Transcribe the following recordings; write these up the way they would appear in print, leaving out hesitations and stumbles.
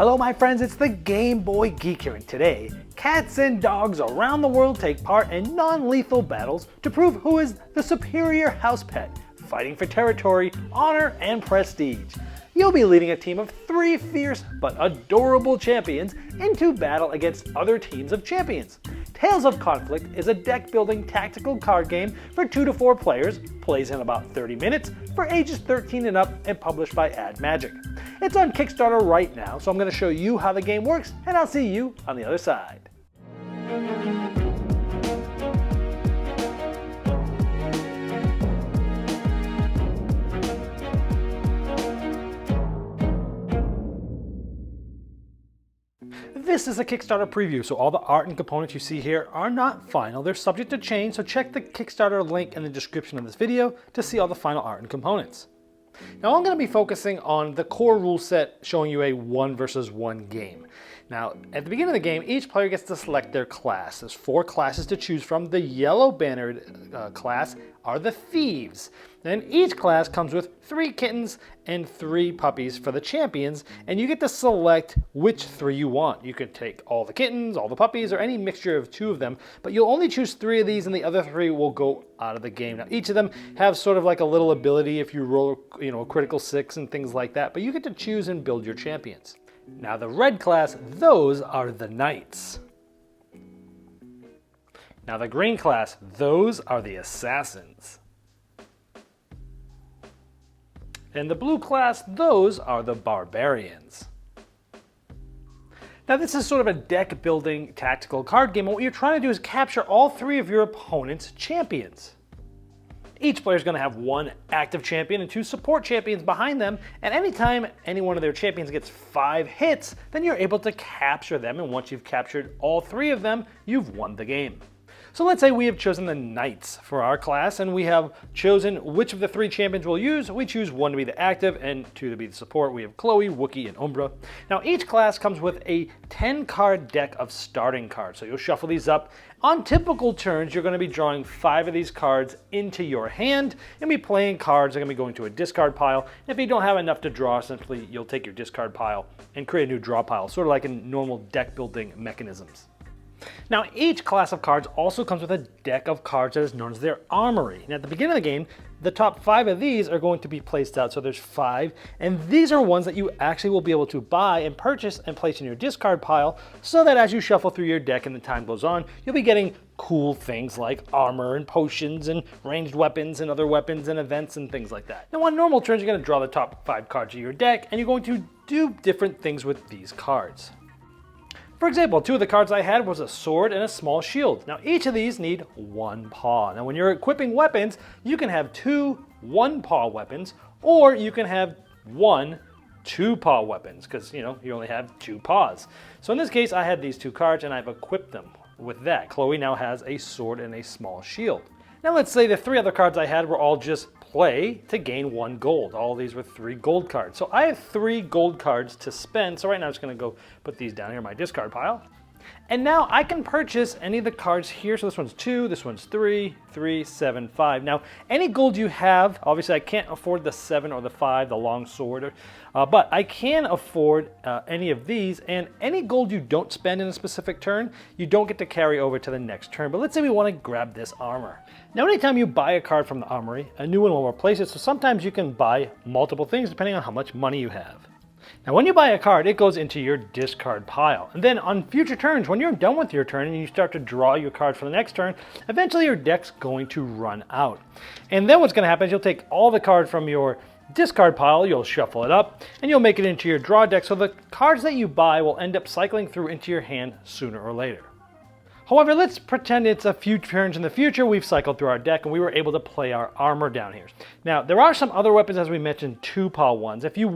Hello my friends, it's the Game Boy Geek here, and today, cats and dogs around the world take part in non-lethal battles to prove who is the superior house pet, fighting for territory, honor, and prestige. You'll be leading a team of 3 fierce but adorable champions into battle against other teams of champions. Tales of Conflict is a deck-building tactical card game for 2 to 4 players, plays in about 30 minutes, for ages 13 and up, and published by Magic. It's on Kickstarter right now, so I'm going to show you how the game works, and I'll see you on the other side. This is a Kickstarter preview, so all the art and components you see here are not final. They're subject to change, so check the Kickstarter link in the description of this video to see all the final art and components. Now I'm going to be focusing on the core rule set, showing you a 1 versus 1 game. Now at the beginning of the game, each player gets to select their class. There's 4 classes to choose from. The yellow bannered class are the Thieves. Then each class comes with 3 kittens and 3 puppies for the champions, and you get to select which 3 you want. You could take all the kittens, all the puppies, or any mixture of 2 of them, but you'll only choose 3 of these and the other 3 will go out of the game. Now each of them have sort of like a little ability if you roll, a critical 6 and things like that, but you get to choose and build your champions. Now the red class, those are the knights. Now the green class, those are the assassins. And the blue class, those are the barbarians. Now this is sort of a deck building tactical card game, and what you're trying to do is capture all 3 of your opponent's champions. Each player is going to have 1 active champion and 2 support champions behind them, and anytime any one of their champions gets 5 hits, then you're able to capture them, and once you've captured all 3 of them, you've won the game. So let's say we have chosen the Knights for our class, and we have chosen which of the 3 champions we'll use. We choose 1 to be the active and 2 to be the support. We have Chloe, Wookie, and Umbra. Now each class comes with a 10-card deck of starting cards, so you'll shuffle these up. On typical turns, you're going to be drawing 5 of these cards into your hand and be playing cards that are going to be going to a discard pile. And if you don't have enough to draw, simply you'll take your discard pile and create a new draw pile, sort of like in normal deck building mechanisms. Now each class of cards also comes with a deck of cards that is known as their Armory. Now at the beginning of the game, the top 5 of these are going to be placed out, so there's 5, and these are ones that you actually will be able to buy and purchase and place in your discard pile, so that as you shuffle through your deck and the time goes on, you'll be getting cool things like armor and potions and ranged weapons and other weapons and events and things like that. Now on normal turns, you're going to draw the top 5 cards of your deck, and you're going to do different things with these cards. For example, 2 of the cards I had was a sword and a small shield. Now each of these need 1 paw. Now when you're equipping weapons, you can have 2 1-paw weapons, or you can have 1 2-paw weapons, because you only have 2 paws. So in this case, I had these 2 cards and I've equipped them with that. Chloe now has a sword and a small shield. Now let's say the 3 other cards I had were all just play to gain 1 gold. All these were 3 gold cards. So I have 3 gold cards to spend. So right now I'm just going to go put these down here in my discard pile. And now I can purchase any of the cards here. So this one's 2, this one's 3, 3, 7, 5. Now, any gold you have, obviously I can't afford the 7 or the 5, the long sword, but I can afford any of these, and any gold you don't spend in a specific turn, you don't get to carry over to the next turn. But let's say we want to grab this armor. Now, anytime you buy a card from the Armory, a new one will replace it, so sometimes you can buy multiple things depending on how much money you have. Now when you buy a card, it goes into your discard pile. And then on future turns, when you're done with your turn and you start to draw your cards for the next turn, eventually your deck's going to run out. And then what's going to happen is you'll take all the cards from your discard pile, you'll shuffle it up, and you'll make it into your draw deck, so the cards that you buy will end up cycling through into your hand sooner or later. However, let's pretend it's a few turns in the future, we've cycled through our deck and we were able to play our armor down here. Now, there are some other weapons, as we mentioned, 2-paw ones. If you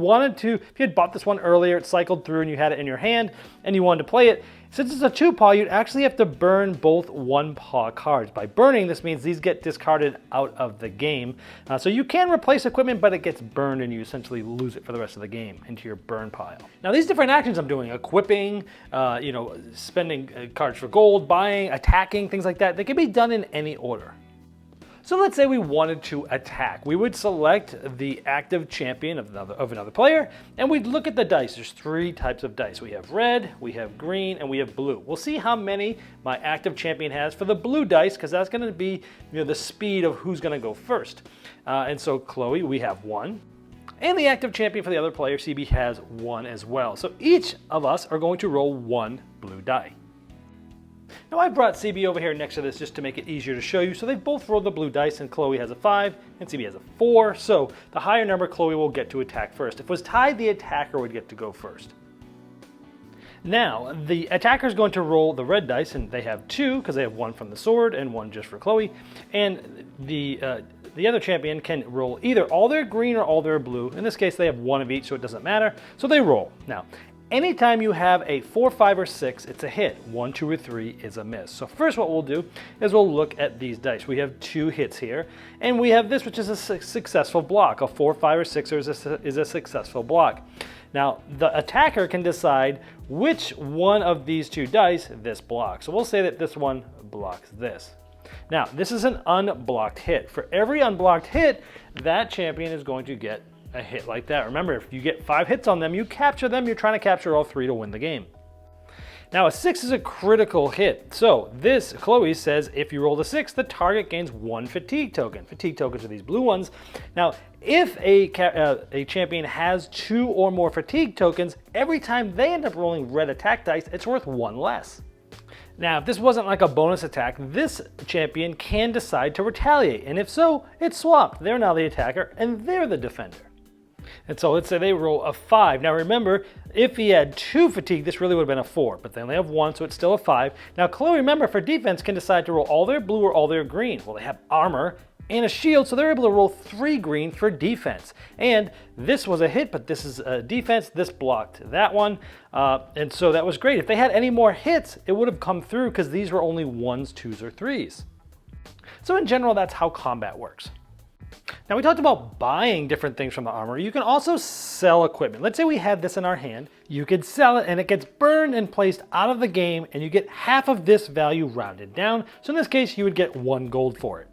had bought this one earlier, it cycled through and you had it in your hand and you wanted to play it, since it's a 2-paw, you'd actually have to burn both 1-paw cards. By burning, this means these get discarded out of the game. So you can replace equipment, but it gets burned and you essentially lose it for the rest of the game into your burn pile. Now these different actions I'm doing, equipping, spending cards for gold, buying, attacking, things like that, they can be done in any order. So let's say we wanted to attack. We would select the active champion of another player, and we'd look at the dice. There's 3 types of dice. We have red, we have green, and we have blue. We'll see how many my active champion has for the blue dice, because that's going to be the speed of who's going to go first. And so Chloe, we have 1. And the active champion for the other player, CB, has 1 as well. So each of us are going to roll 1 blue die. Now I brought CB over here next to this just to make it easier to show you. So they both rolled the blue dice, and Chloe has a 5 and CB has a 4. So the higher number, Chloe will get to attack first. If it was tied, the attacker would get to go first. Now the attacker is going to roll the red dice, and they have 2 because they have 1 from the sword and 1 just for Chloe. And the other champion can roll either all their green or all their blue. In this case, they have 1 of each, so it doesn't matter. So they roll. Now, anytime you have a 4, 5, or 6, it's a hit. 1, 2, or 3 is a miss. So first what we'll do is we'll look at these dice. We have 2 hits here, and we have this, which is a successful block. A 4, 5, or 6 is a successful block. Now, the attacker can decide which one of these 2 dice this blocks. So we'll say that this one blocks this. Now, this is an unblocked hit. For every unblocked hit, that champion is going to get a hit like that. Remember, if you get 5 hits on them, you capture them. You're trying to capture all 3 to win the game. Now, a 6 is a critical hit. So this, Chloe says, if you roll the 6, the target gains 1 fatigue token. Fatigue tokens are these blue ones. Now, if a champion has 2 or more fatigue tokens, every time they end up rolling red attack dice, it's worth 1 less. Now, if this wasn't like a bonus attack, this champion can decide to retaliate. And if so, it's swapped. They're now the attacker, and they're the defender. And so let's say they roll a 5. Now remember, if he had 2 fatigue, this really would have been a 4, but they only have 1, so it's still a 5. Now Chloe, remember, for defense can decide to roll all their blue or all their green. Well, they have armor and a shield, so they're able to roll 3 green for defense. And this was a hit, but this is a defense. This blocked that one, and so that was great. If they had any more hits, it would have come through because these were only 1s, 2s, or 3s. So in general, that's how combat works. Now we talked about buying different things from the armory. You can also sell equipment. Let's say we had this in our hand. You could sell it and it gets burned and placed out of the game, and you get half of this value rounded down. So in this case, you would get 1 gold for it.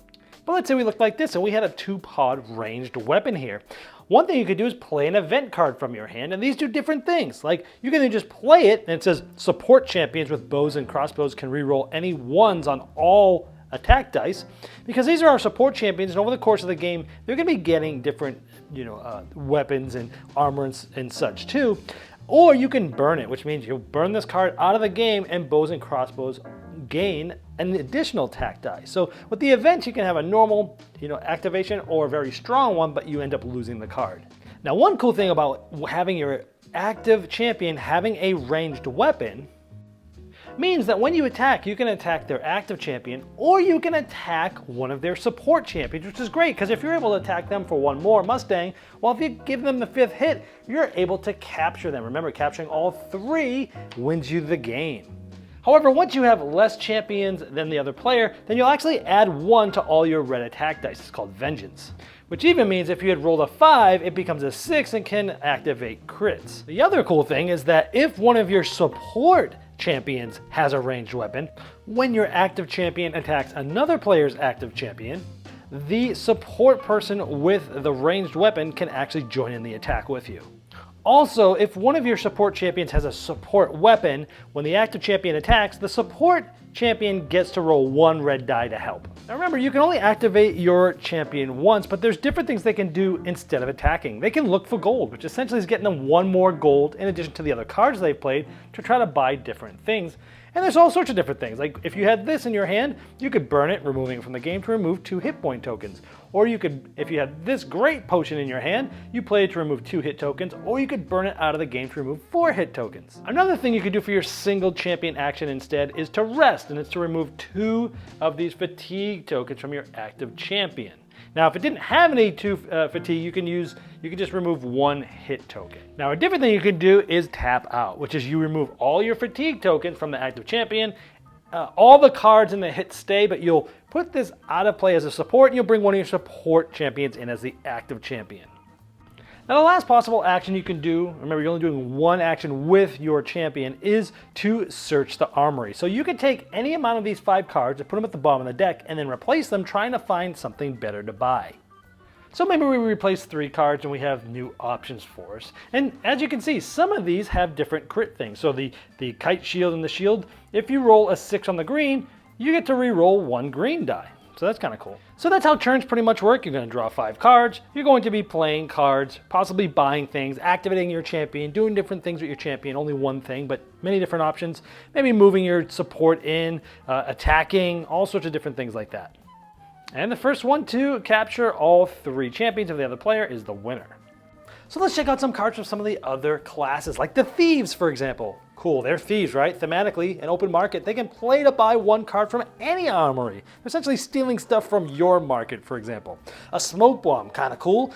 But let's say we looked like this and we had a 2-pod ranged weapon here. One thing you could do is play an event card from your hand, and these do different things. Like you can just play it, and it says support champions with bows and crossbows can reroll any 1s on all attack dice, because these are our support champions, and over the course of the game they're going to be getting different weapons and armor and such too. Or you can burn it, which means you'll burn this card out of the game, and bows and crossbows gain an additional attack die. So with the event, you can have a normal activation or a very strong one, but you end up losing the card. Now, one cool thing about having your active champion having a ranged weapon means that when you attack, you can attack their active champion, or you can attack one of their support champions, which is great because if you're able to attack them for 1 more Mustang, well, if you give them the 5th hit, you're able to capture them. Remember, capturing all 3 wins you the game. However, once you have less champions than the other player, then you'll actually add 1 to all your red attack dice. It's called Vengeance, which even means if you had rolled a 5, it becomes a 6 and can activate crits. The other cool thing is that if one of your support champions has a ranged weapon, when your active champion attacks another player's active champion, the support person with the ranged weapon can actually join in the attack with you. Also, if one of your support champions has a support weapon, when the active champion attacks, the support champion gets to roll 1 red die to help. Now remember, you can only activate your champion once, but there's different things they can do instead of attacking. They can look for gold, which essentially is getting them 1 more gold in addition to the other cards they've played to try to buy different things. And there's all sorts of different things. Like if you had this in your hand, you could burn it, removing it from the game to remove 2 hit point tokens. Or you could, if you had this great potion in your hand, you play it to remove 2 hit tokens, or you could burn it out of the game to remove 4 hit tokens. Another thing you could do for your single champion action instead is to rest, and it's to remove 2 of these fatigue tokens from your active champion. Now, if it didn't have any 2 fatigue, you can just remove 1 hit token. Now, a different thing you can do is tap out, which is you remove all your fatigue tokens from the active champion. All the cards in the hit stay, but you'll put this out of play as a support, and you'll bring one of your support champions in as the active champion. Now the last possible action you can do, remember you're only doing one action with your champion, is to search the armory. So you can take any amount of these 5 cards and put them at the bottom of the deck and then replace them trying to find something better to buy. So maybe we replace 3 cards and we have new options for us. And as you can see, some of these have different crit things. So the kite shield and the shield, if you roll a 6 on the green, you get to re-roll 1 green die. So that's kind of cool. So that's how turns pretty much work. You're going to draw 5 cards. You're going to be playing cards, possibly buying things, activating your champion, doing different things with your champion. Only one thing, but many different options. Maybe moving your support in, attacking, all sorts of different things like that. And the first one to capture all 3 champions of the other player is the winner. So let's check out some cards from some of the other classes, like the Thieves, for example. Cool, they're thieves, right? Thematically, an open market, they can play to buy 1 card from any armory. They're essentially stealing stuff from your market, for example. A smoke bomb, kind of cool.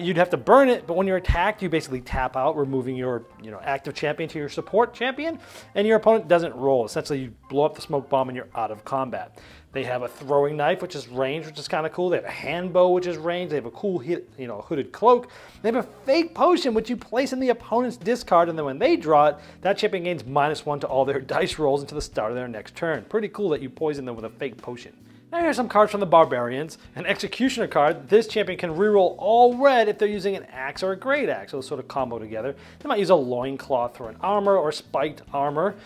You'd have to burn it, but when you're attacked, you basically tap out, removing your active champion to your support champion, and your opponent doesn't roll. Essentially, you blow up the smoke bomb and you're out of combat. They have a throwing knife, which is ranged, which is kind of cool. They have a hand bow, which is ranged. They have a cool hooded cloak. They have a fake potion, which you place in the opponent's discard, and then when they draw it, that champion gains -1 to all their dice rolls until the start of their next turn. Pretty cool that you poison them with a fake potion. Now here's some cards from the Barbarians. An Executioner card. This champion can reroll all red if they're using an axe or a great axe. So they'll sort of combo together. They might use a loincloth or an armor or spiked armor,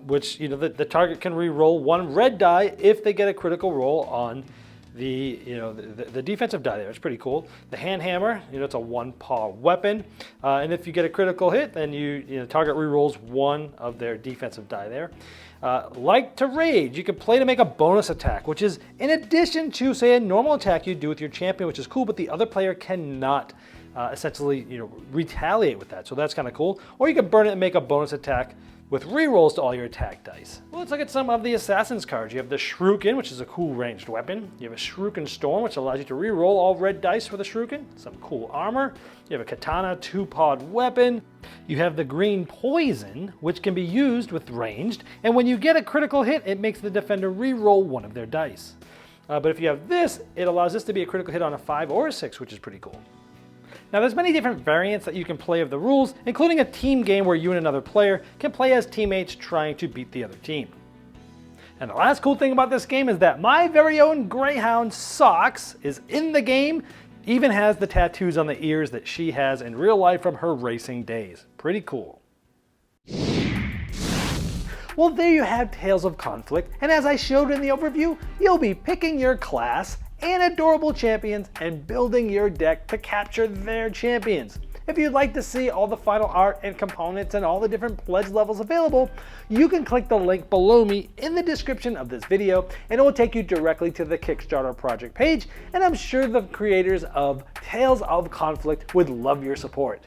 which the target can reroll 1 red die if they get a critical roll on the defensive die there. It's pretty cool. The hand hammer, it's a 1-paw weapon, and if you get a critical hit, then target rerolls 1 of their defensive die there. Like to rage, you can play to make a bonus attack, which is in addition to, say, a normal attack you do with your champion, which is cool, but the other player cannot essentially retaliate with that. So that's kind of cool. Or you can burn it and make a bonus attack with rerolls to all your attack dice. Well, let's look at some of the Assassin's cards. You have the Shuriken, which is a cool ranged weapon. You have a Shuriken Storm, which allows you to reroll all red dice for the Shuriken. Some cool armor. You have a Katana 2-pawed weapon. You have the Green Poison, which can be used with ranged, and when you get a critical hit, it makes the defender reroll 1 of their dice. But if you have this, it allows this to be a critical hit on a 5 or a 6, which is pretty cool. Now there's many different variants that you can play of the rules, including a team game where you and another player can play as teammates trying to beat the other team. And the last cool thing about this game is that my very own Greyhound Socks is in the game, even has the tattoos on the ears that she has in real life from her racing days. Pretty cool. Well, there you have Tales of Conflict, and as I showed in the overview, you'll be picking your class and adorable champions and building your deck to capture their champions. If you'd like to see all the final art and components and all the different pledge levels available, you can click the link below me in the description of this video and it will take you directly to the Kickstarter project page, and I'm sure the creators of Tales of Conflict would love your support.